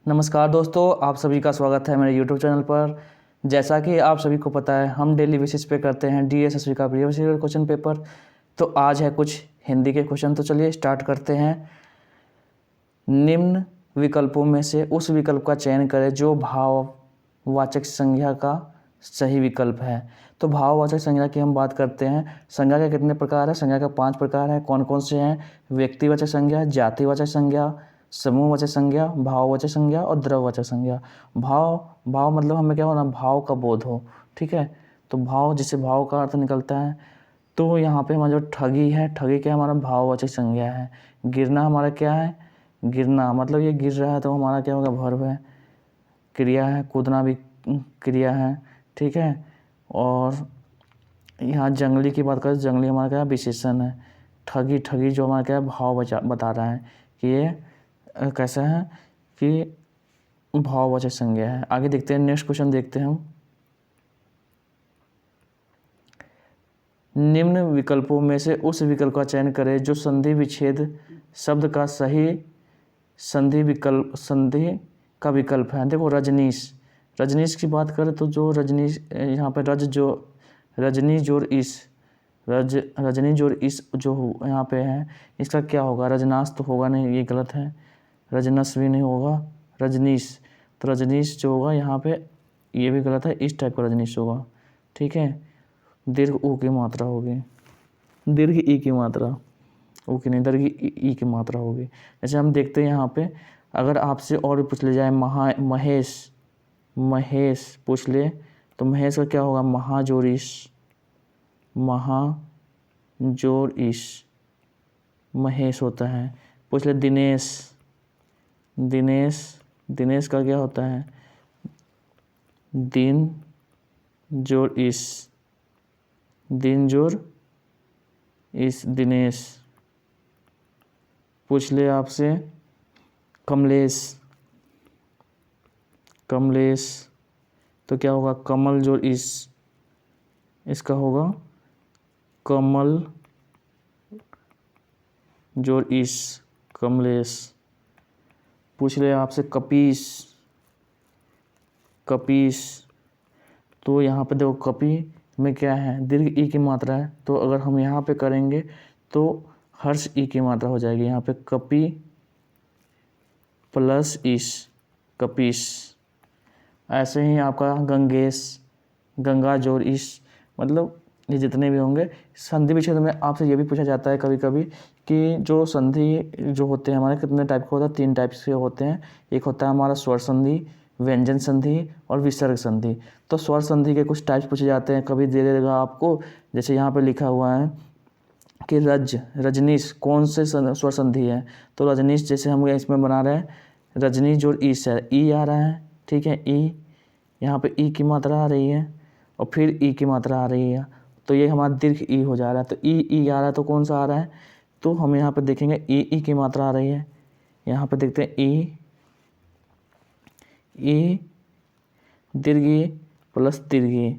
नमस्कार दोस्तों, आप सभी का स्वागत है मेरे YouTube चैनल पर। जैसा कि आप सभी को पता है, हम डेली बेसिस पे करते हैं DSSB का प्रीवियस ईयर क्वेश्चन पेपर। तो आज है कुछ हिंदी के क्वेश्चन। तो चलिए स्टार्ट करते हैं। निम्न विकल्पों में से उस विकल्प का चयन करें जो भाववाचक संज्ञा का सही विकल्प है। तो भाववाचक संज्ञा की हम बात करते हैं। संज्ञा के कितने प्रकार है? संज्ञा के 5 प्रकार हैं। कौन कौन से हैं? व्यक्तिवाचक संज्ञा, जातिवाचक संज्ञा, समूहवाचक संज्ञा, भाववाचक संज्ञा और द्रव्यवाचक संज्ञा। भाव मतलब हमें क्या होना, भाव का बोध हो। ठीक है, तो भाव जिससे भाव का अर्थ निकलता है। तो यहाँ पे हमारा जो ठगी है, ठगी क्या हमारा भाववाचक संज्ञा है। गिरना हमारा क्या है? गिरना मतलब ये गिर रहा है तो हमारा क्या होगा, वर्ब है, क्रिया है। कूदना भी क्रिया है। ठीक है, और यहाँ जंगली की बात करें, जंगली हमारा क्या है, विशेषण है। ठगी ठगी जो हमारा क्या है, भाव बता रहा है कि ये कैसा है कि भाववाचक संज्ञा है। आगे देखते हैं, नेक्स्ट क्वेश्चन देखते हैं हम। निम्न विकल्पों में से उस विकल्प का चयन करें जो संधि विच्छेद शब्द का सही संधि का विकल्प है। देखो, रजनीश की बात करें तो जो रजनीश, यहाँ पे रजनी जोर इस रजनी जोर इस जो यहाँ पे है, इसका क्या होगा? रजनास तो होगा नहीं, ये गलत है। रजनस भी नहीं होगा, रजनीश। तो रजनीश जो होगा यहाँ पे, ये भी गलत है, इस टाइप का रजनीश होगा। ठीक है, दीर्घ ऊ की मात्रा होगी, दीर्घ ई की मात्रा, ऊ की नहीं, दीर्घ ई की मात्रा होगी। जैसे हम देखते हैं यहाँ पे, अगर आपसे और भी पूछ ले जाए, महेश पूछ ले, तो महेश का क्या होगा? महाजोर इस महेश होता है। पूछ ले दिनेश का क्या होता है? दिन जोर इस दिनेश। पूछ ले आपसे कमलेश, तो क्या होगा? कमल जोर इसका होगा कमल जोर इस, कमलेश। पूछ ले आपसे कपीस, तो यहाँ पे देखो, कपी में क्या है? दीर्घ ई की मात्रा है। तो अगर हम यहाँ पे करेंगे तो हर्ष ई की मात्रा हो जाएगी। यहाँ पे कपी प्लस इस, कपीस। ऐसे ही आपका गंगा जोर इस, मतलब ये जितने भी होंगे। संधि विच्छेद में आपसे ये भी पूछा जाता है कभी कभी कि जो संधि जो होते हैं हमारे, कितने टाइप के होता है? 3 टाइप से होते हैं। एक होता है हमारा स्वर संधि, व्यंजन संधि और विसर्ग संधि। तो स्वर संधि के कुछ टाइप्स पूछे जाते हैं, कभी दे देगा आपको। जैसे यहाँ पे लिखा हुआ है कि रजनीश कौन से स्वर संधि है? तो रजनीश जैसे हम इसमें बना रहे हैं, रजनी जो ईस है, ई आ रहा है। ठीक है, ई, यहाँ पे ई की मात्रा आ रही है और फिर ई की मात्रा आ रही है, तो ये हमारा दीर्घ ई हो जा रहा है। तो ई आ रहा है, तो कौन सा आ रहा है? तो हम यहाँ पे देखेंगे ई की मात्रा आ रही है। यहाँ पे देखते हैं ई दीर्घ ई प्लस दीर्घ ई,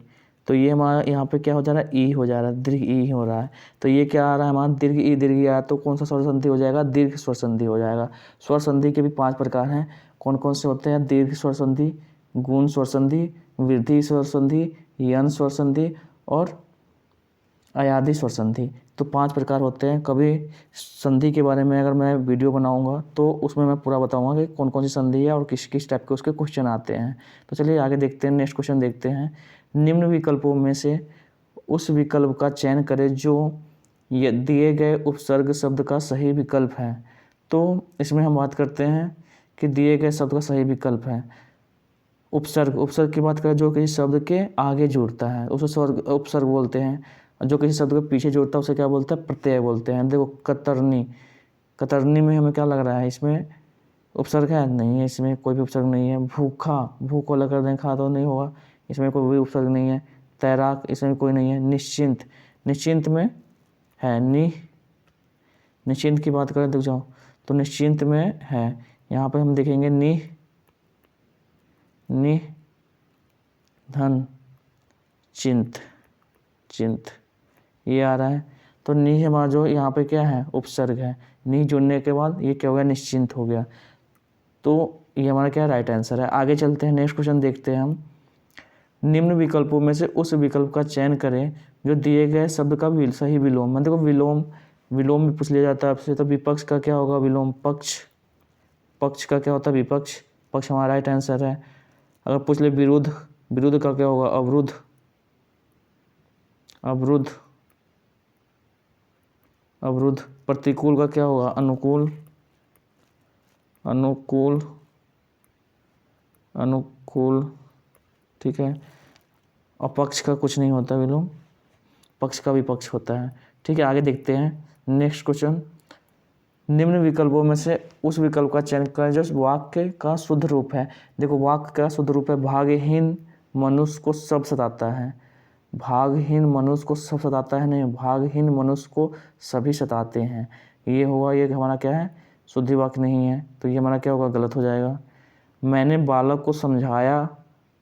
तो ये हमारा यहाँ पे क्या हो जा रहा है? ई हो जा रहा है, दीर्घ ई हो रहा है। तो ये क्या आ रहा है हमारा? दीर्घ ई आया, तो कौन सा स्वर संधि हो जाएगा? दीर्घ स्वर संधि हो जाएगा। स्वर संधि के भी 5 प्रकार हैं। कौन कौन से होते हैं? दीर्घ स्वर संधि, गुण स्वर संधि, वृद्धि स्वर संधि, यन स्वर संधि और अयादि स्वर संधि। तो 5 प्रकार होते हैं। कभी संधि के बारे में अगर मैं वीडियो बनाऊंगा तो उसमें मैं पूरा बताऊंगा कि कौन कौन सी संधि है और किस किस टाइप के उसके क्वेश्चन आते हैं। तो चलिए आगे देखते हैं, नेक्स्ट क्वेश्चन देखते हैं। निम्न विकल्पों में से उस विकल्प का चयन करें जो ये दिए गए उपसर्ग शब्द का सही विकल्प है। तो इसमें हम बात करते हैं कि दिए गए शब्द का सही विकल्प है। उपसर्ग की बात करें, जो किसी शब्द के आगे जुड़ता है उसे उपसर्ग बोलते हैं। जो किसी शब्द के पीछे जुड़ता है उसे क्या बोलते हैं? प्रत्यय बोलते हैं। देखो, कतरनी में हमें क्या लग रहा है? इसमें उपसर्ग है? नहीं है, इसमें कोई भी उपसर्ग नहीं है। भूख को लगा दें, खा तो नहीं होगा, इसमें कोई भी उपसर्ग नहीं है। तैराक, इसमें कोई नहीं है। निश्चिंत में है। निश्चिंत की बात करें, देख जाओ, तो निश्चिंत में है। यहाँ पे हम देखेंगे धन चिंत, ये आ रहा है। तो नी हमारा जो यहाँ पे क्या है? उपसर्ग है। नी जुड़ने के बाद ये क्या हो गया? निश्चिंत हो गया। तो ये हमारा क्या राइट आंसर है। आगे चलते हैं, नेक्स्ट क्वेश्चन देखते हैं हम। निम्न विकल्पों में से उस विकल्प का चयन करें जो दिए गए शब्द का सही विलोम। मतलब देखो विलोम, विलोम भी पूछ लिया जाता है आपसे, तो विपक्ष का क्या होगा विलोम, पक्ष, पक्ष का क्या होता है विपक्ष, पक्ष हमारा राइट आंसर है। अगर पूछ ले विरुद्ध, विरुद्ध का क्या होगा अवरुद्ध, अवरुद्ध, अवरुद्ध। प्रतिकूल का क्या होगा अनुकूल, अनुकूल, अनुकूल, ठीक है। और पक्ष का कुछ नहीं होता विलोम, पक्ष का विपक्ष होता है, ठीक है। आगे देखते हैं नेक्स्ट क्वेश्चन। निम्न विकल्पों में से उस विकल्प का चयन करें जो वाक्य का शुद्ध रूप है। देखो वाक्य का शुद्ध रूप है, भागहीन मनुष्य को सब सताता है, भागहीन मनुष्य को सब सताता है, नहीं, भागहीन मनुष्य को सभी सताते हैं। ये होगा, ये हमारा क्या है शुद्धि वाक्य नहीं है, तो ये हमारा क्या होगा गलत हो जाएगा। मैंने बालक को समझाया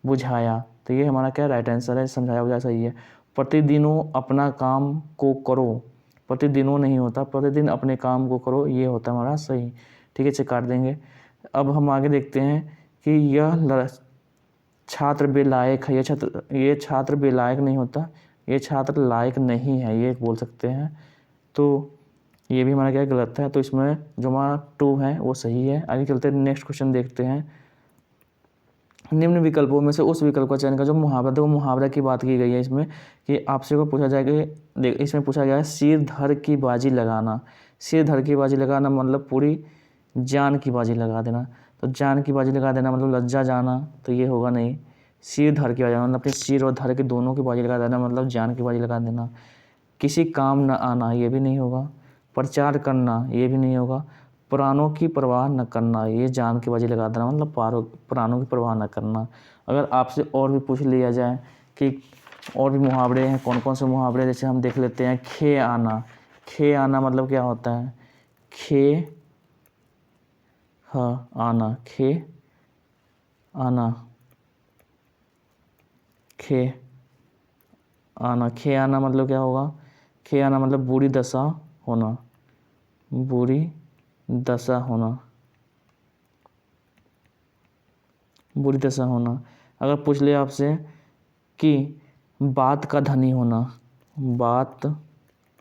बुझाया, तो ये हमारा क्या राइट आंसर है, समझाया बुझाया सही है। प्रतिदिनों अपना काम को करो, प्रतिदिनों नहीं होता, प्रतिदिन अपने काम को करो, ये होता है हमारा सही, ठीक है, इसे काट देंगे। अब हम आगे देखते हैं कि यह छात्र बेलायक है, ये छात्र बेलायक नहीं होता, ये छात्र लायक नहीं है, ये बोल सकते हैं, तो ये भी हमारा क्या गलत है। तो इसमें जो हमारा 2 है वो सही है। आगे चलते हैं, नेक्स्ट क्वेश्चन देखते हैं। निम्न विकल्पों में से उस विकल्प का चयन का जो मुहावरा, देखो मुहावरा की बात की गई है इसमें कि आपसे को पूछा जाए कि इसमें पूछा गया है सिर धर की बाजी लगाना। सिर धर की बाजी लगाना मतलब पूरी जान की बाजी लगा देना, तो जान की बाजी लगा देना मतलब लज्जा जाना, तो ये होगा नहीं। सिर धर की बाजी मतलब अपने सिर और धर के दोनों की बाजी लगा देना मतलब जान की बाजी लगा देना। किसी काम न आना, ये भी नहीं होगा। प्रचार करना, ये भी नहीं होगा। प्राणों की परवाह न करना, ये जान की बाजी लगा देना मतलब प्राणों की परवाह न करना। अगर आपसे और भी पूछ लिया जाए कि और भी मुहावरे हैं, कौन कौन से मुहावरे, जैसे हम देख लेते हैं खे आना। खे आना मतलब क्या होता है, खे हाँ आना, खे आना, खे आना, खे आना मतलब क्या होगा, खे आना मतलब बुरी दशा होना, बुरी दशा होना, बुरी दशा होना। अगर पूछ ले आपसे कि बात का धनी होना, बात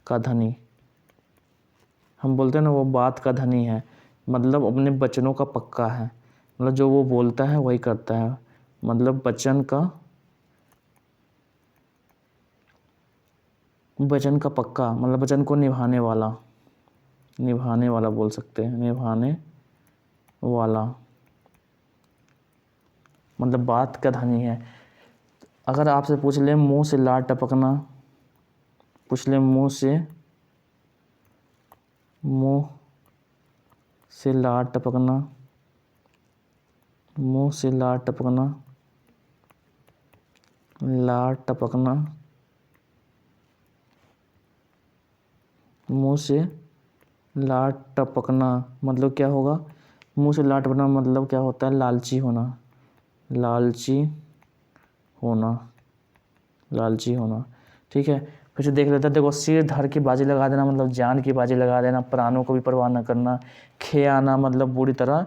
का धनी, हम बोलते हैं ना वो बात का धनी है, मतलब अपने वचनों का पक्का है, मतलब जो वो बोलता है वही करता है, मतलब वचन का पक्का, मतलब वचन को निभाने वाला, निभाने वाला बोल सकते हैं, निभाने वाला मतलब बात का धनी है। अगर आपसे पूछ ले मुंह से लार टपकना, पूछ ले मुंह से लार टपकना, मुंह से लार टपकना, लार टपकना, मुंह से लार टपकना मतलब क्या होगा, मुंह से लार टपकना मतलब क्या होता है लालची होना, लालची होना, लालची होना, ठीक है। फिर से देख लेते हैं, देखो सिर धर की बाजी लगा देना मतलब जान की बाजी लगा देना, प्राणों को भी परवाह न करना। खे आना मतलब बुरी तरह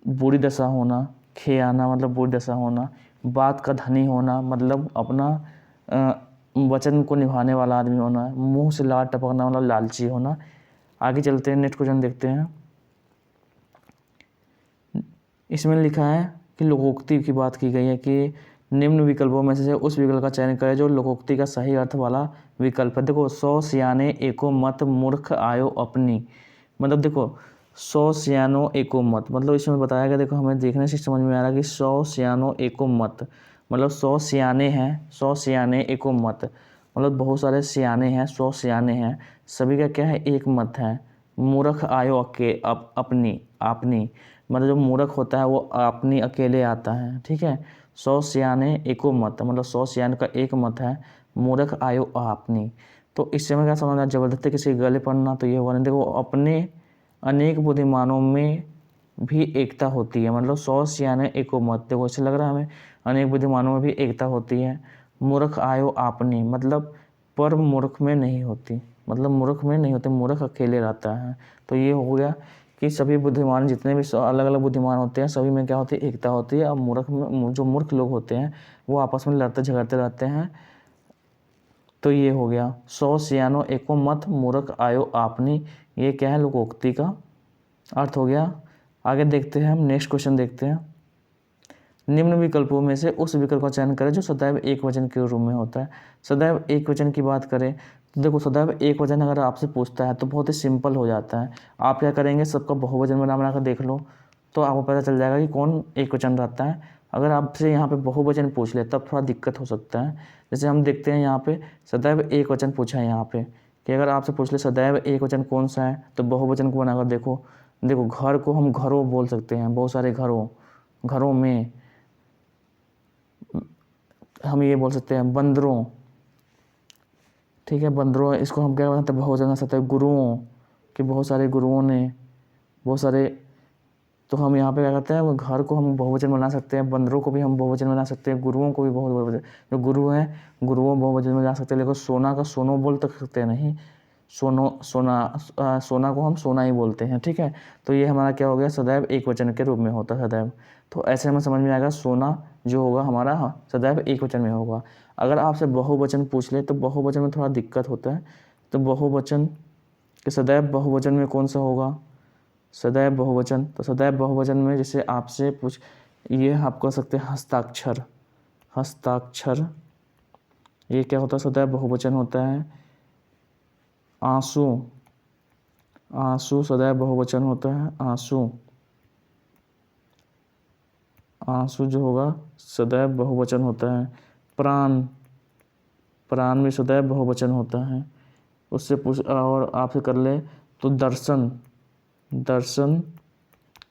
बुरी दशा होना, खे आना मतलब बुरी दशा होना। बात का धनी होना मतलब अपना वचन को निभाने वाला आदमी होना। मुंह से लार टपकना मतलब लालची होना। आगे चलते हैं, नेक्स्ट क्वेश्चन देखते हैं। इसमें लिखा है कि लोकोक्ति की बात की गई है कि निम्न विकल्पों में से उस विकल्प का चयन करें जो लोकोक्ति का सही अर्थ वाला विकल्प है। देखो 100 सियाने एको मत मूर्ख आयो अपनी, मतलब देखो 100 सियानो एको मत, मतलब इसमें बताया गया, देखो हमें देखने से समझ में आ रहा है कि 100 सियानो एको मत मतलब 100 सियाने हैं, 100 सियाने एको मत मतलब बहुत सारे सियाने हैं, 100 सियाने हैं, सभी का क्या है एक मत है। मूर्ख आयो अपनी, आपनी मतलब जो मूर्ख होता है वो अपनी अकेले आता है, ठीक है। 100 सियाने एको मत मतलब 100 सियाने का एक मत है, मूर्ख आयो अपनी। तो इससे में क्या समझना, जबरदस्ती किसी के गले पड़ना, तो ये हुआ नहीं। देखो अपने अनेक बुद्धिमानों में भी एकता होती है, मतलब 100 सियाने एको मत, देखो इससे लग रहा है हमें अनेक बुद्धिमानों में भी एकता होती है। मूर्ख आयो आपनी मतलब पर मूर्ख में नहीं होती, मतलब मूर्ख में नहीं होती, मूर्ख अकेले रहता है। तो ये हो गया कि सभी बुद्धिमान, जितने भी अलग अलग बुद्धिमान होते हैं, सभी में क्या होती है, एकता होती है। अब मूर्ख में, जो मूर्ख लोग होते हैं वो आपस में लड़ते झगड़ते रहते हैं। तो ये हो गया 100 सियानो एको मत मूर्ख आयो आपनी, ये क्या है, लोकोक्ति का अर्थ हो गया। आगे देखते हैं हम, नेक्स्ट क्वेश्चन देखते हैं। निम्न विकल्पों में से उस विकल्प का चयन करें जो सदैव एक वचन के रूप में होता है। सदैव एक वचन की बात करें तो देखो, सदैव एक वचन अगर आपसे पूछता है तो बहुत ही सिंपल हो जाता है। आप क्या करेंगे, सबका बहुवचन बना बना कर देख लो तो आपको पता चल जाएगा कि कौन एक वचन रहता है। अगर आपसे यहाँ पे बहुवचन पूछ ले तब थोड़ा दिक्कत हो सकता है। जैसे हम देखते हैं यहाँ पे सदैव एक वचन पूछा है यहाँ पे, कि अगर आपसे पूछ ले सदैव एक वचन कौन सा है, तो बहुवचन को बनाकर देखो। देखो, घर को हम घरों बोल सकते हैं, बहुत सारे घरों, घरों में। हम ये बोल सकते हैं बंदरों, ठीक है, बंदरों, इसको हम क्या बोलते हैं, बहुवचन कर सकते हैं गुरुओं, कि बहुत सारे गुरुओं ने, बहुत सारे। तो हम यहाँ पे क्या करते हैं, घर को हम बहुवचन बना सकते हैं, बंदरों को भी हम बहुवचन बना सकते हैं, गुरुओं को भी बहुवचन, जो गुरु हैं गुरुओं बहुवचन में बना सकते हैं। लेकिन सोना का सोनो बोल सकते हैं नहीं, सोना को हम सोना ही बोलते हैं, ठीक है। तो ये हमारा क्या हो गया, सदैव एक वचन के रूप में होता है सदैव। तो ऐसे हमें समझ में आएगा सोना जो होगा हमारा सदैव एक वचन में होगा। अगर आपसे बहुवचन पूछ ले तो बहुवचन में थोड़ा दिक्कत होता है। तो बहुवचन कि सदैव बहुवचन में कौन सा होगा, सदैव बहुवचन। तो सदैव बहुवचन में जैसे आपसे पूछ, ये आप कह सकते हैं हस्ताक्षर, हस्ताक्षर, ये क्या होता है, सदैव बहुवचन होता है। आंसू, आंसू सदैव बहुवचन होता है, आंसू, आंसू जो होगा सदैव बहुवचन होता है। प्राण, प्राण में सदैव बहुवचन होता है। उससे पूछ और आपसे कर ले तो दर्शन, दर्शन,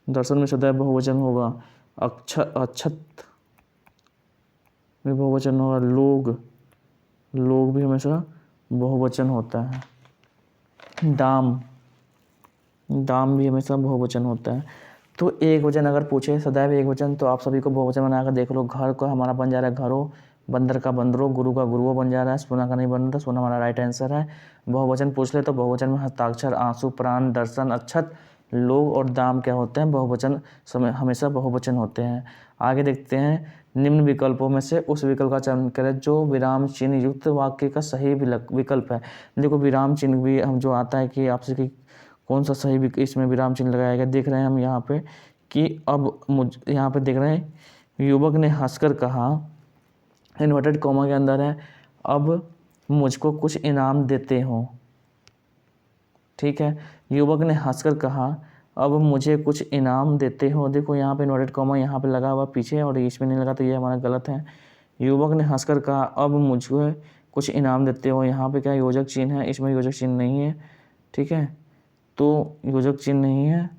दर्शन में सदैव बहुवचन होगा। अक्षत में बहुवचन होगा। लोग, लोग भी हमेशा बहुवचन होता है। दाम, दाम भी हमेशा बहुवचन होता है। तो एक वचन अगर पूछे सदैव एक वचन, तो आप सभी को बहुवचन बनाकर देख लो। घर का हमारा बन जा रहा है घरों, बंदर का बंदरों, गुरु का गुरुओं बन जा रहा है, सोना का नहीं बन रहा, सोना हमारा राइट आंसर है। बहुवचन पूछ ले तो बहुवचन में हस्ताक्षर, आंसू, प्राण, दर्शन, अक्षत, लोग और दाम क्या होते हैं, बहुवचन, हमेशा बहुवचन होते हैं। आगे देखते हैं, निम्न विकल्पों में से उस विकल्प का चयन करें जो विराम चिन्ह युक्त वाक्य का सही विकल्प है। देखो, विराम चिन्ह भी हम जो आता है कि आपसे कि कौन सा सही इसमें विराम चिन्ह लगाया गया, देख रहे हैं हम यहाँ पे कि अब यहाँ पे देख रहे हैं, युवक ने हंसकर कहा, इन्वर्टेड कॉमा के अंदर है, अब मुझको कुछ इनाम देते हो, ठीक है। युवक ने हंसकर कहा, अब मुझे कुछ इनाम देते हो। देखो यहाँ पे इन्वर्टेड कॉमा यहाँ पे लगा हुआ पीछे और इसमें नहीं लगा, तो ये हमारा गलत है। युवक ने हंसकर कहा, अब मुझको कुछ इनाम देते हो, यहाँ पे क्या योजक चिन्ह है, इसमें योजक चिन्ह नहीं है, ठीक है। तो योजक चिन्ह नहीं है,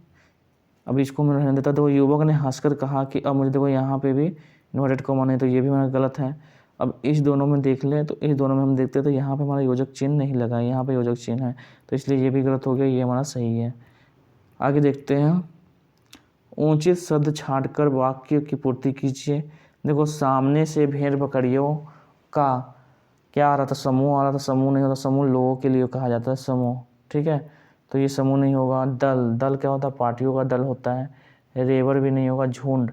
अब इसको मैं रहने देता। तो युवक ने हंसकर कहा कि अब मुझे, देखो यहाँ पे भी इन्वर्टेड कॉमा नहीं, तो ये भी हमारा गलत है। अब इस दोनों में देख ले, तो इस दोनों में हम देखते हैं तो यहाँ पे हमारा योजक चिन्ह नहीं लगा है, यहाँ पे योजक चिन्ह है, तो इसलिए ये भी गलत हो गया, ये हमारा सही है। आगे देखते हैं, उचित शब्द छांटकर वाक्य की पूर्ति कीजिए। देखो, सामने से भेड़ बकरियों का क्या आ रहा था, समूह आ रहा था, समूह नहीं होता, समूह लोगों के लिए कहा जाता है समूह, ठीक है। तो ये समूह नहीं होगा। दल, दल क्या होता है, पार्टियों का दल होता है। रेवर भी नहीं होगा। झुंड,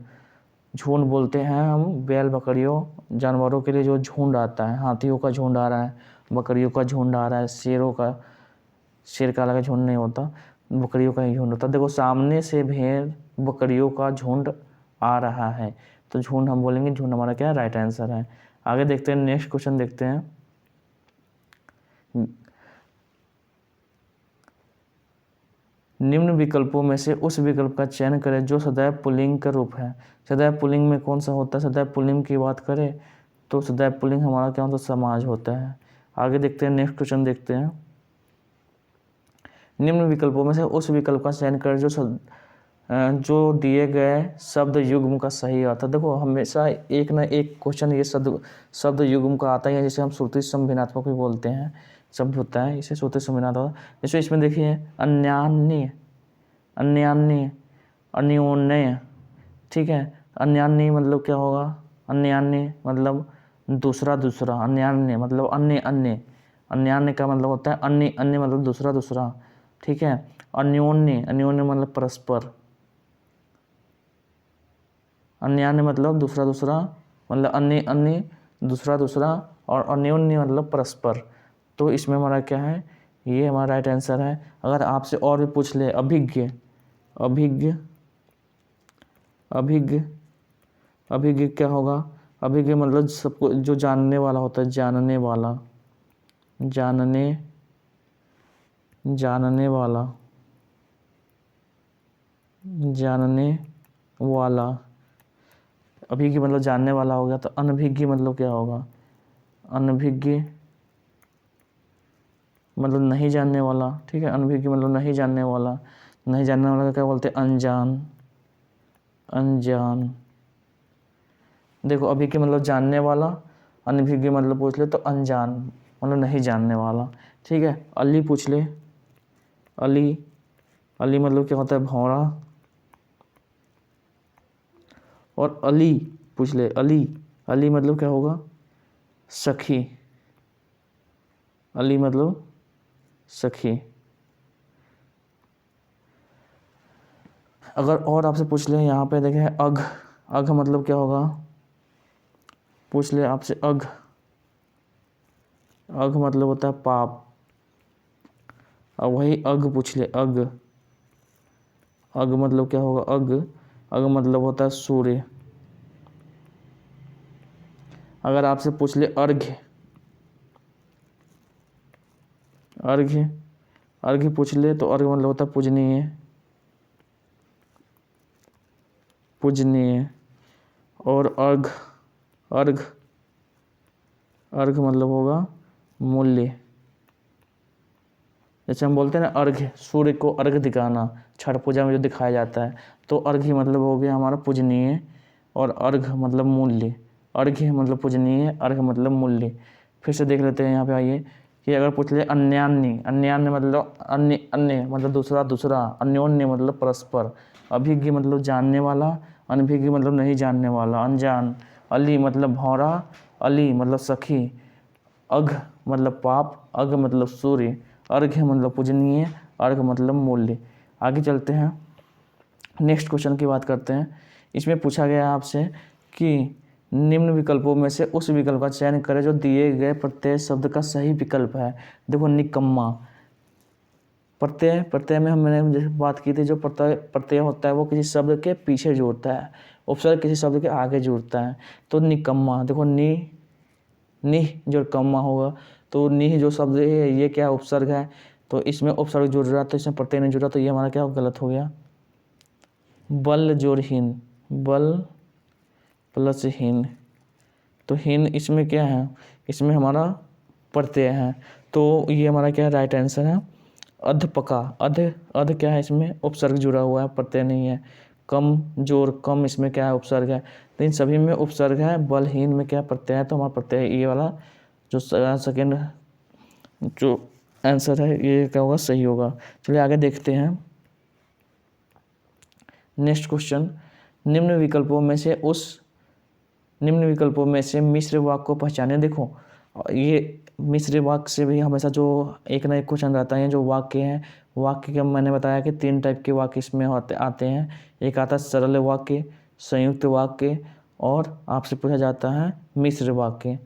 झुंड बोलते हैं हम बैल बकरियों जानवरों के लिए जो झुंड आता है, हाथियों का झुंड आ रहा है, बकरियों का झुंड आ रहा है, शेरों का, शेर का अलग झुंड नहीं होता, बकरियों का ही झुंड होता है। देखो, सामने से भेड़ बकरियों का झुंड आ रहा है, तो झुंड हम बोलेंगे, झुंड हमारा क्या है, राइट आंसर है। आगे देखते हैं, नेक्स्ट क्वेश्चन देखते हैं। निम्न विकल्पों में से उस विकल्प का चयन करें जो सदैव पुल्लिंग का रूप है। सदैव पुल्लिंग में कौन सा होता है, सदैव पुल्लिंग की बात करें तो सदैव पुल्लिंग हमारा क्या होता है, समाज होता है। आगे देखते हैं, नेक्स्ट क्वेश्चन देखते हैं। निम्न विकल्पों में से उस विकल्प का चयन करें जो दिए गए शब्द युग्म का सही अर्थ है। देखो, हमेशा एक ना एक क्वेश्चन ये शब्द युग्म का आता ही है, जिसे हम श्रुति संभिन्नात्मक भी बोलते हैं, शब्द होता है, इसे श्रुति संभिन्नात्मक। जैसे इसमें देखिए, अन्यान्य, अन्यान्य, अन्योन्य, ठीक है। अन्यान्य मतलब क्या होगा, अन्यान्य मतलब दूसरा दूसरा, अन्यान्य मतलब अन्य अन्य, अन्यान्य का मतलब होता है अन्य अन्य मतलब दूसरा दूसरा, ठीक है। अन्योन्य, अन्योन्य मतलब परस्पर, अन्यान्य मतलब दूसरा दूसरा, मतलब अन्य अन्य दूसरा दूसरा, और अन्योन्य मतलब परस्पर। तो इसमें हमारा क्या है, ये हमारा राइट आंसर है। अगर आपसे और भी पूछ ले, अभिज्ञ, अभिज्ञ, अभिज्ञ, अभिज्ञ क्या होगा, अभिज्ञ मतलब सबको जो जानने वाला होता है, जानने वाला, जानने, जानने वाला, जानने वाला। अभिज्ञ मतलब जानने वाला हो गया। तो अनभिज्ञ मतलब क्या होगा, अनभिज्ञ मतलब नहीं जानने वाला, ठीक है। अनभिज्ञ मतलब नहीं जानने वाला, नहीं जानने वाला का क्या बोलते हैं, अनजान, अनजान। देखो अभिज्ञ मतलब जानने वाला, अनभिज्ञ मतलब पूछ ले तो अनजान मतलब नहीं जानने वाला, ठीक है। अली पूछ ले, अली, अली मतलब क्या होता है, भौरा। और अली पूछ ले, अली, अली मतलब क्या होगा, सखी, अली मतलब सखी। अगर और आपसे पूछ ले, यहाँ पे देखें अघ, अघ मतलब क्या होगा, पूछ ले आपसे अघ, अघ मतलब होता है पाप। अब वही अघ पूछ ले, अघ, अघ मतलब क्या होगा, अघ, अघ मतलब होता है सूर्य। अगर आपसे पूछ ले अर्घ्य, अर्घ्य, अर्घ्य पूछ ले तो अर्घ्य मतलब होता है पूजनीय, पूजनीय। और अर्घ, अर्घ, अर्घ मतलब होगा मूल्य। जैसे हम बोलते हैं ना अर्घ्य, सूर्य को अर्घ दिखाना, छठ पूजा में जो दिखाया जाता है, तो अर्घ्य मतलब हो गया हमारा पूजनीय, और अर्घ मतलब मूल्य। अर्घ्य मतलब पूजनीय, अर्घ मतलब मूल्य। फिर से देख लेते हैं, यहाँ पे आइए कि अगर पूछ ले अन्यान्य, अन्यान्य मतलब अन्य, अन्य मतलब दूसरा दूसरा, अन्योन्य मतलब परस्पर। अभिज्ञ मतलब जानने वाला, अनभिज्ञ मतलब नहीं जानने वाला, अनजान। अली मतलब भौरा, अली मतलब सखी। अघ मतलब पाप, अघ मतलब सूर्य, अर्घ्य मतलब पूजनीय, अर्घ मतलब मूल्य। आगे चलते हैं, नेक्स्ट क्वेश्चन की बात करते हैं। इसमें पूछा गया आपसे कि निम्न विकल्पों में से उस विकल्प का चयन करें जो दिए गए प्रत्यय शब्द का सही विकल्प है। देखो निकम्मा, प्रत्यय, प्रत्यय में हमने जैसे बात की थी, जो प्रत्यय प्रत्यय होता है वो किसी शब्द के पीछे जोड़ता है, उपसर्ग किसी शब्द के आगे जोड़ता है। तो निकम्मा, देखो नि, निह जो कम्मा होगा, तो निह जो शब्द है ये क्या उपसर्ग है, तो इसमें उपसर्ग जुड़ रहा, तो इसमें प्रत्यय नहीं जुड़ा, तो ये हमारा क्या गलत हो गया। बल जोरहीन, बल प्लस हीन, तो हीन इसमें क्या है, इसमें हमारा प्रत्यय है, तो ये हमारा क्या है, राइट आंसर है। अधपका, अध, अध क्या है, इसमें उपसर्ग जुड़ा हुआ है, प्रत्यय नहीं है। कम जोर, कम इसमें क्या है, उपसर्ग है। तो इन सभी में उपसर्ग है, बलहीन में क्या प्रत्यय है, तो हमारा प्रत्यय ये वाला जो सेकेंड जो आंसर है ये क्या होगा, सही होगा। चलिए आगे देखते हैं, नेक्स्ट क्वेश्चन। निम्न विकल्पों में से उस, निम्न विकल्पों में से मिश्र वाक्य को पहचाने। देखो ये मिश्र वाक्य से भी हमेशा जो एक ना एक क्वेश्चन रहता है। जो वाक्य हैं, वाक्य के मैंने बताया कि 3 टाइप के वाक्य इसमें आते हैं। एक आता है सरल वाक्य, संयुक्त वाक्य, और आपसे पूछा जाता है मिश्र वाक्य।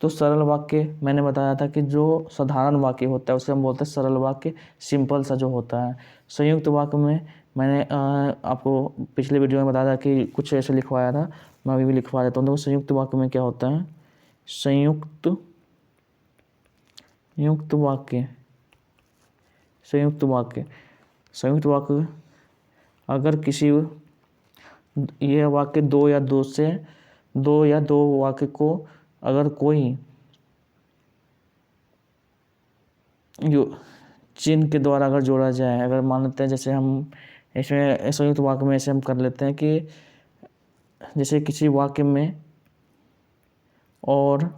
तो सरल वाक्य मैंने बताया था कि जो साधारण वाक्य होता है उसे हम बोलते हैं सरल वाक्य, सिंपल सा जो होता है। संयुक्त वाक्य में मैंने आपको पिछले वीडियो में बताया था कि कुछ ऐसे लिखवाया था, मैं अभी भी लिखवा देता हूँ। तो संयुक्त वाक्य में क्या होता है, संयुक्त, संयुक्त वाक्य, संयुक्त वाक्य, संयुक्त वाक्य अगर किसी, यह वाक्य दो या दो वाक्य को अगर कोई जो चिन्ह के द्वारा अगर जोड़ा जाए, अगर मान लेते हैं जैसे हम इसमें संयुक्त वाक्य में ऐसे हम कर लेते हैं कि जैसे किसी वाक्य में और,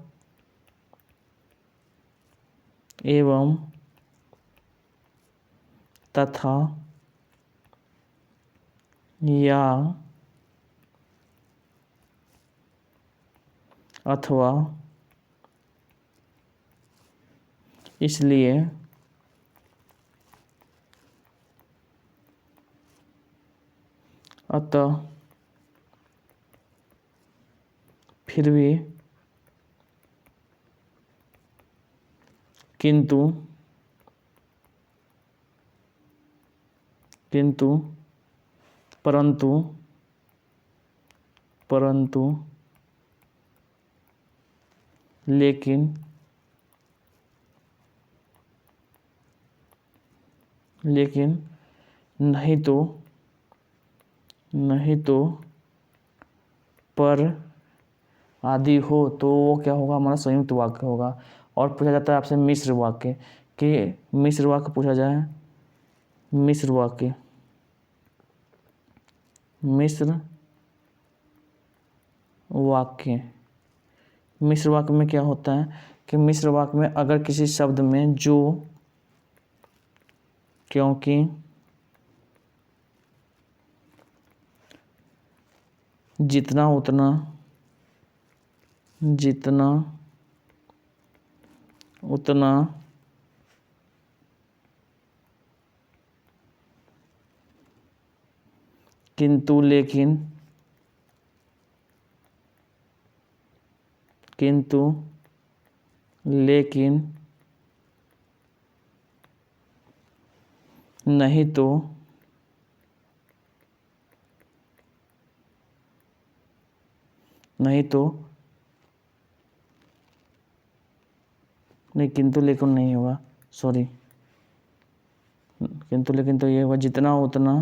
एवं, तथा, या, अथवा, इसलिए, अतः फिर भी किंतु परंतु लेकिन नहीं तो पर आदि हो तो वो क्या होगा, हमारा संयुक्त वाक्य होगा। और पूछा जाता है आपसे मिश्र वाक्य, कि मिश्र वाक्य पूछा जाए, मिश्र वाक्य मिश्र वाक्य में क्या होता है कि मिश्र वाक्य में अगर किसी शब्द में जो, क्योंकि, जितना उतना किंतु लेकिन नहीं तो नहीं, किंतु लेकिन नहीं होगा, सॉरी, किंतु लेकिन तो ये होगा जितना उतना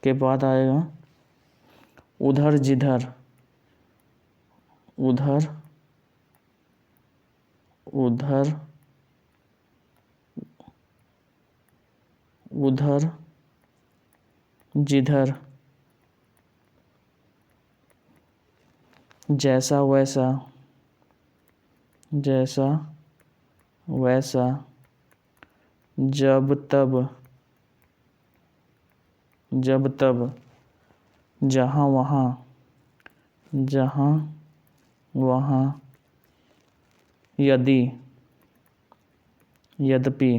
के बाद आएगा उधर जिधर, जिधर, जैसा वैसा, जब तब, जहाँ वहाँ, यदि, यद्यपि,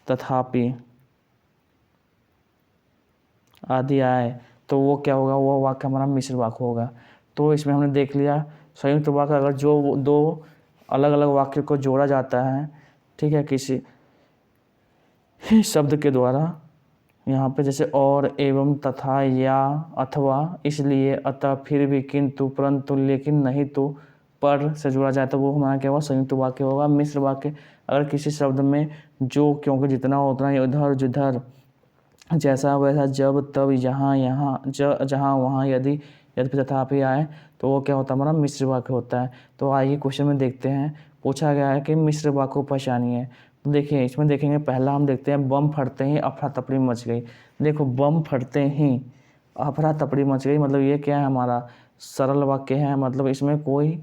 तथापि आदि आए तो वो क्या होगा, वो वाक्य हमारा मिश्र वाक्य होगा। तो इसमें हमने देख लिया संयुक्त वाक्य अगर जो दो अलग अलग वाक्य को जोड़ा जाता है, ठीक है, किसी शब्द के द्वारा, यहाँ पे जैसे और, एवं, तथा, या, अथवा, इसलिए, अतः, फिर भी, किंतु, परंतु, लेकिन, नहीं तो, पर से जुड़ा जाए तो वो हमारा क्या होगा, संयुक्त वाक्य होगा। मिश्र वाक्य अगर किसी शब्द में जो, क्योंकि, जितना उतना, उधर जिधर, जैसा वैसा, जब तब, यहाँ जहाँ वहाँ, यदि यद्यपि तथापि आए तो वो क्या होता है, हमारा मिश्र वाक्य होता है। तो आइए क्वेश्चन में देखते हैं, पूछा गया है कि मिश्र वाक्य को पहचानिए। तो देखिए इसमें देखेंगे, पहला हम देखते हैं बम फटते ही अफरा तफरी मच गई। देखो बम फटते ही अफरा तफरी मच गई, मतलब ये क्या है, हमारा सरल वाक्य है, मतलब इसमें कोई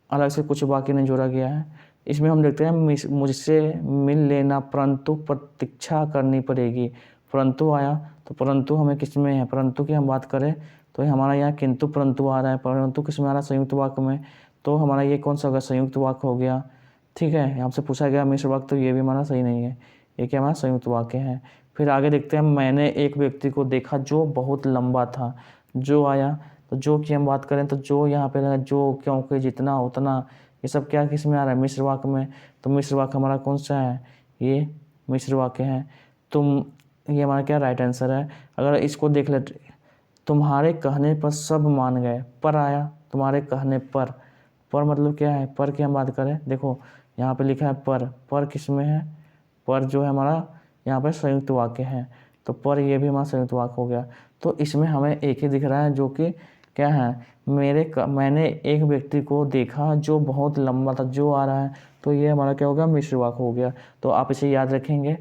अलग से कुछ वाक्य नहीं जोड़ा गया है। इसमें हम देखते हैं मुझसे मिल लेना परंतु प्रतीक्षा करनी पड़ेगी। परंतु आया तो परंतु हमें किस में है, परंतु की हम बात करें तो हमारा यहाँ किंतु परंतु आ रहा है, परंतु किस में आ रहा है, संयुक्त वाक्य में। तो हमारा ये कौन सा होगा, संयुक्त वाक्य हो गया। ठीक है, यहाँ से पूछा गया मिश्र वाक्य, तो ये भी हमारा सही नहीं है, ये क्या हमारा संयुक्त वाक्य है। फिर आगे देखते हैं, मैंने एक व्यक्ति को देखा जो बहुत लंबा था। जो आया तो जो की हम बात करें तो जो यहाँ पे लगा, जो, क्योंकि, जितना उतना, ये सब क्या किस में आ रहा है, मिश्र वाक्य में। तो मिश्र वाक्य हमारा कौन सा है, ये मिश्र वाक्य है। ये हमारा क्या राइट आंसर है। अगर इसको देख ले, तुम्हारे कहने पर सब मान गए, पर आया तुम्हारे कहने पर मतलब क्या है, पर की हम बात करें, देखो यहाँ पे लिखा है पर किस में है, पर जो है हमारा यहाँ पे संयुक्त वाक्य है, तो पर ये भी हमारा संयुक्त वाक्य हो गया। तो इसमें हमें एक ही दिख रहा है जो कि क्या है, मैंने एक व्यक्ति को देखा जो बहुत लंबा था, जो आ रहा है, तो ये हमारा क्या होगा, मिश्र वाक्य हो गया। तो आप इसे याद रखेंगे,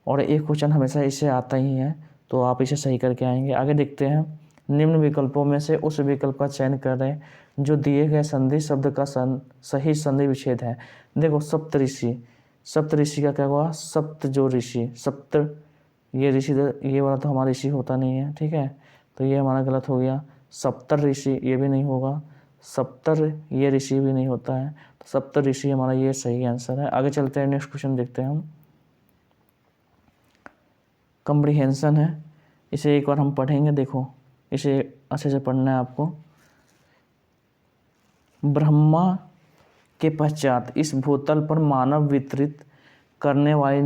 और एक क्वेश्चन हमेशा इससे आता ही है, तो आप इसे सही करके आएंगे। आगे देखते हैं, निम्न विकल्पों में से उस विकल्प का चयन करें जो दिए गए संधि शब्द का सही संधि विच्छेद है। देखो सप्तऋषि का क्या हुआ, सप्त जो ऋषि, सप्त ये ऋषि, ये वाला तो हमारा ऋषि होता नहीं है, ठीक है, तो ये हमारा गलत हो गया। सप्तर ऋषि ये भी नहीं होगा, सप्तर ये ऋषि भी नहीं होता है, तो सप्तऋषि हमारा ये सही आंसर है। आगे चलते हैं, नेक्स्ट क्वेश्चन देखते हैं हम। कम्प्रीहेंशन है, इसे एक बार हम पढ़ेंगे। देखो, इसे अच्छे से पढ़ना है आपको। ब्रह्मा के पश्चात इस भूतल पर मानव वितरित करने वाली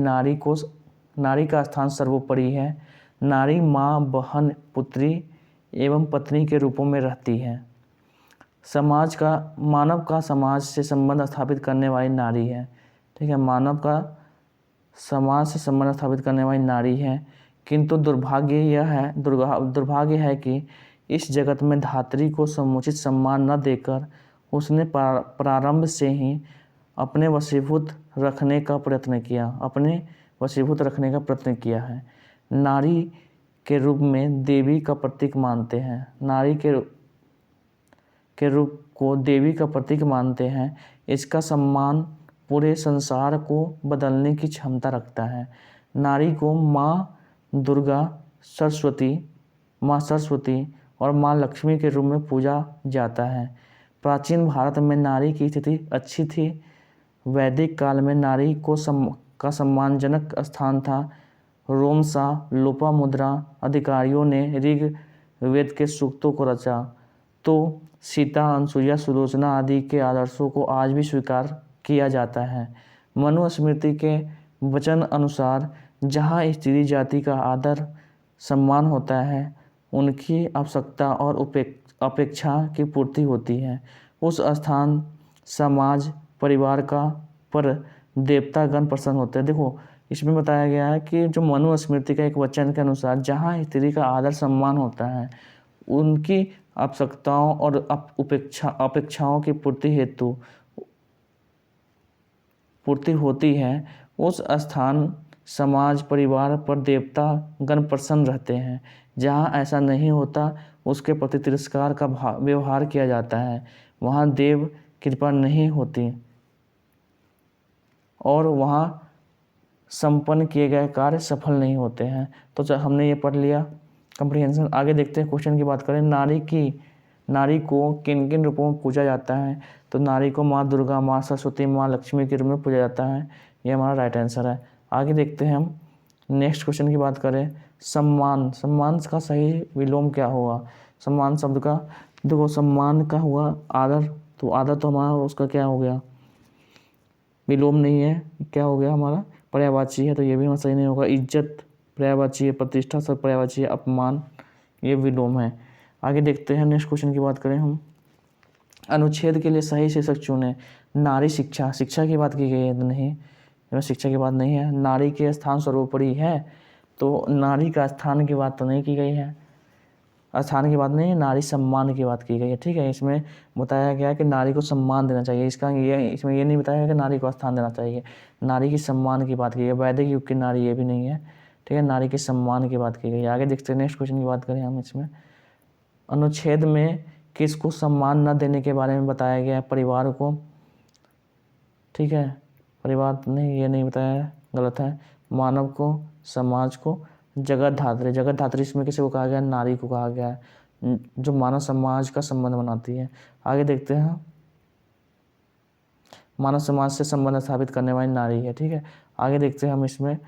नारी का स्थान सर्वोपरि है। नारी माँ, बहन, पुत्री एवं पत्नी के रूपों में रहती है। मानव का समाज से संबंध स्थापित करने वाली नारी है। ठीक है, मानव का समाज से संबंध स्थापित करने वाली नारी है। किंतु दुर्भाग्य है कि इस जगत में धात्री को समुचित सम्मान न देकर उसने प्रारंभ से ही अपने वशीभूत रखने का प्रयत्न किया है। नारी के रूप में देवी का प्रतीक मानते हैं। नारी के रूप को देवी का प्रतीक मानते हैं। इसका सम्मान पूरे संसार को बदलने की क्षमता रखता है। नारी को माँ सरस्वती और माँ लक्ष्मी के रूप में पूजा जाता है। प्राचीन भारत में नारी की स्थिति अच्छी थी। वैदिक काल में नारी का सम्मानजनक स्थान था। रोमसा लोपामुद्रा अधिकारियों ने ऋग्वेद के सूक्तों को रचा, तो सीता, अनसुईया, सुलोचना आदि के आदर्शों को आज भी स्वीकार किया जाता है। मनुस्मृति के वचन अनुसार जहाँ स्त्री जाति का आदर सम्मान होता है, उनकी आवश्यकता और अपेक्षा की पूर्ति होती है। उस स्थान समाज परिवार पर देवतागण प्रसन्न होते हैं। देखो, इसमें बताया गया है कि जो मनुस्मृति का एक वचन के अनुसार जहाँ स्त्री का आदर सम्मान होता है, उनकी आवश्यकताओं और अपेक्षाओं की पूर्ति होती है। उस स्थान समाज परिवार पर देवता गण प्रसन्न रहते हैं। जहाँ ऐसा नहीं होता, उसके प्रति तिरस्कार का व्यवहार किया जाता है। वहाँ देव कृपा नहीं होती और वहाँ संपन्न किए गए कार्य सफल नहीं होते हैं। तो हमने ये पढ़ लिया कम्प्रीहेंशन। आगे देखते हैं, क्वेश्चन की बात करें। नारी को किन किन रूपों में पूजा जाता है? तो नारी को माँ दुर्गा, माँ सरस्वती, माँ लक्ष्मी के रूप में पूजा जाता है। ये हमारा राइट आंसर है। आगे देखते हैं हम, नेक्स्ट क्वेश्चन की बात करें। सम्मान का सही विलोम क्या होगा? सम्मान शब्द का, देखो, सम्मान का हुआ आदर, तो आदर तो हमारा उसका क्या हो गया, विलोम नहीं है, क्या हो गया हमारा, पर्यायवाची है, तो ये भी हमारा सही नहीं होगा। इज्जत पर्यायवाची है, प्रतिष्ठा सब पर्यायवाची है, अपमान ये विलोम है। आगे देखते हैं, नेक्स्ट क्वेश्चन की बात करें हम। अनुच्छेद के लिए सही शीर्षक चुनें। नारी शिक्षा की बात की गई है? नहीं, शिक्षा की बात नहीं है। नारी के स्थान सर्वोपरि है, तो नारी का स्थान की बात तो नहीं की गई है, स्थान की बात नहीं है, नारी सम्मान की बात की गई है। ठीक है, इसमें बताया गया कि नारी को सम्मान देना चाहिए। इसमें ये नहीं बताया गया कि नारी को स्थान देना चाहिए। नारी की सम्मान की बात की गई। वैदिक युग की नारी ये भी नहीं है। ठीक है, नारी के सम्मान की बात की गई। आगे देखते हैं, नेक्स्ट क्वेश्चन की बात करें हम। इसमें अनुच्छेद में किसको सम्मान न देने के बारे में बताया गया है? परिवार को। ठीक है, परिवार नहीं, ये नहीं बताया है, गलत है। मानव को, समाज को, जगत धात्री इसमें किसी को कहा गया? नारी को कहा गया है, जो मानव समाज का संबंध बनाती है। आगे देखते हैं, मानव समाज से संबंध स्थापित करने वाली नारी है। ठीक है, आगे देखते हैं हम इसमें,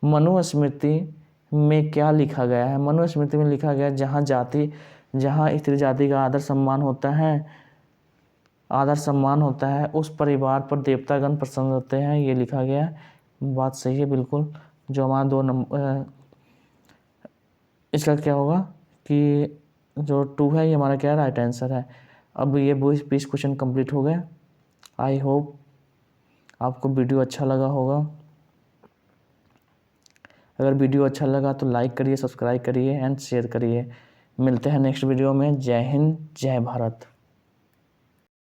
मनुस्मृति में क्या लिखा गया है? मनुस्मृति में लिखा गया, जहाँ स्त्री जाति का आदर सम्मान होता है, उस परिवार पर देवतागण प्रसन्न होते हैं, ये लिखा गया है। बात सही है बिल्कुल। जो हमारा 2 नंबर, इसका क्या होगा कि जो 2 है, ये हमारा क्या है, राइट आंसर है। अब ये 20 क्वेश्चन कंप्लीट हो गए। आई होप आपको वीडियो अच्छा लगा होगा। अगर वीडियो अच्छा लगा तो लाइक करिए, सब्सक्राइब करिए एंड शेयर करिए। मिलते हैं नेक्स्ट वीडियो में। जय हिंद, जय भारत।